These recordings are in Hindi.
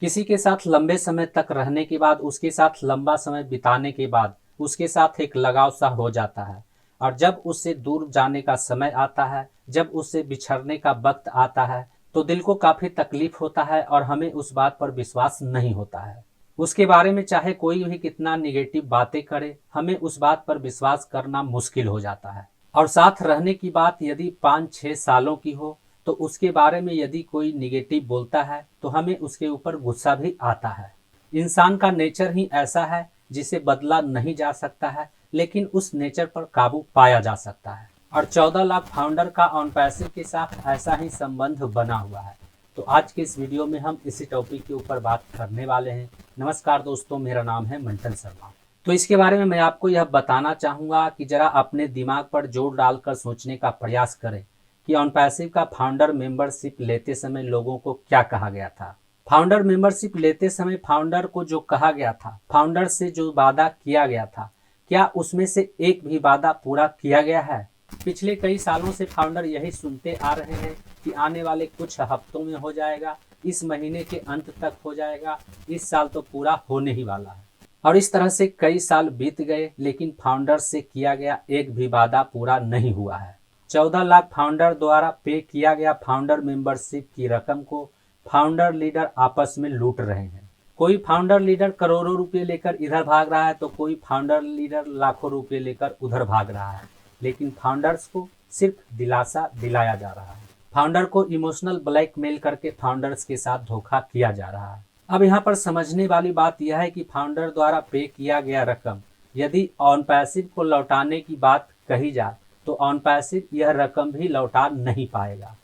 किसी के साथ लंबे समय तक रहने के बाद, उसके साथ लंबा समय बिताने के बाद उसके साथ एक लगाव सा हो जाता है। और जब उससे दूर जाने का समय आता है, जब उससे बिछड़ने का वक्त आता है, तो दिल को काफ़ी तकलीफ होता है और हमें उस बात पर विश्वास नहीं होता है। उसके बारे में चाहे कोई भी कितना निगेटिव बातें करे, हमें उस बात पर विश्वास करना मुश्किल हो जाता है। और साथ रहने की बात यदि 5-6 सालों की हो, तो उसके बारे में यदि कोई निगेटिव बोलता है तो हमें उसके ऊपर गुस्सा भी आता है। इंसान का नेचर ही ऐसा है जिसे बदला नहीं जा सकता है, लेकिन उस नेचर पर काबू पाया जा सकता है। और 14 लाख फाउंडर का ऑन पैसिव के साथ ऐसा ही संबंध बना हुआ है। तो आज के इस वीडियो में हम इसी टॉपिक के ऊपर बात करने वाले हैं। नमस्कार दोस्तों, मेरा नाम है मंथन शर्मा। तो इसके बारे में मैं आपको यह बताना चाहूँगा कि ज़रा अपने दिमाग पर जोर डालकर सोचने का प्रयास करें कि ऑन पैसिव का फाउंडर मेंबरशिप लेते समय लोगों को क्या कहा गया था। फाउंडर मेंबरशिप लेते समय फाउंडर को जो कहा गया था, फाउंडर से जो वादा किया गया था, क्या उसमें से एक भी वादा पूरा किया गया है? पिछले कई सालों से फाउंडर यही सुनते आ रहे हैं कि आने वाले कुछ हफ्तों में हो जाएगा, इस महीने के अंत तक हो जाएगा, इस साल तो पूरा होने ही वाला है। और इस तरह से कई साल बीत गए, लेकिन फाउंडर से किया गया एक भी वादा पूरा नहीं हुआ है। 14 लाख फाउंडर द्वारा पे किया गया फाउंडर मेंबरशिप की रकम को फाउंडर लीडर आपस में लूट रहे हैं। कोई फाउंडर लीडर करोड़ों रुपए लेकर इधर भाग रहा है, तो कोई फाउंडर लीडर लाखों रुपए लेकर उधर भाग रहा है। लेकिन फाउंडर्स को सिर्फ दिलासा दिलाया जा रहा है। फाउंडर को इमोशनल ब्लैकमेल करके फाउंडर्स के साथ धोखा किया जा रहा है। अब यहाँ पर समझने वाली बात यह है कि फाउंडर द्वारा पे किया गया रकम यदि ऑन पैसिव को लौटाने की बात कही जाए, तो ऑन पैसिव यह रकम भी लौटा नहीं पाएगा,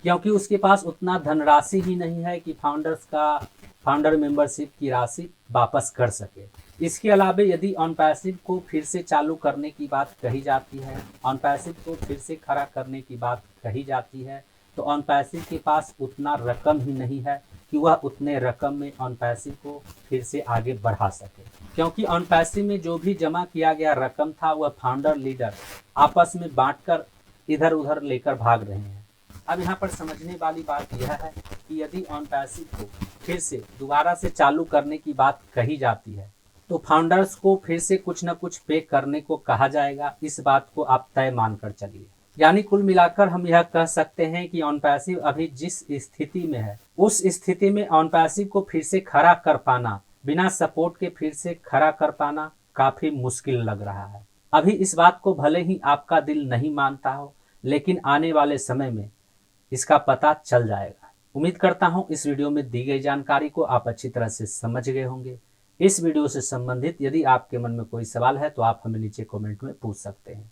क्योंकि उसके पास उतना धनराशि ही नहीं है कि फाउंडर मेंबरशिप की राशि वापस कर सके। इसके अलावा यदि ऑन पैसिव को फिर से चालू करने की बात कही जाती है, ऑन पैसिव को फिर से खड़ा करने की बात कही जाती है, तो ऑन पैसिव के पास उतना रकम ही नहीं है कि वह उतने रकम में ऑन पैसिव को फिर से आगे बढ़ा सके, क्योंकि ऑन पैसिव में जो भी जमा किया गया रकम था वह फाउंडर लीडर आपस में बांटकर इधर उधर लेकर भाग रहे हैं। अब यहाँ पर समझने वाली बात यह है कि यदि ऑन पैसिव को फिर से दोबारा से चालू करने की बात कही जाती है, तो फाउंडर्स को फिर से कुछ न कुछ पे करने को कहा जाएगा। इस बात को आप तय मानकर चलिए। यानी कुल मिलाकर हम यह कह सकते हैं कि ऑन पैसिव अभी जिस स्थिति में है, उस स्थिति में ऑन पैसिव को फिर से खड़ा कर पाना, बिना सपोर्ट के फिर से खड़ा कर पाना काफी मुश्किल लग रहा है। अभी इस बात को भले ही आपका दिल नहीं मानता हो, लेकिन आने वाले समय में इसका पता चल जाएगा। उम्मीद करता हूं इस वीडियो में दी गई जानकारी को आप अच्छी तरह से समझ गए होंगे। इस वीडियो से संबंधित यदि आपके मन में कोई सवाल है तो आप हमें नीचे कमेंट में पूछ सकते हैं।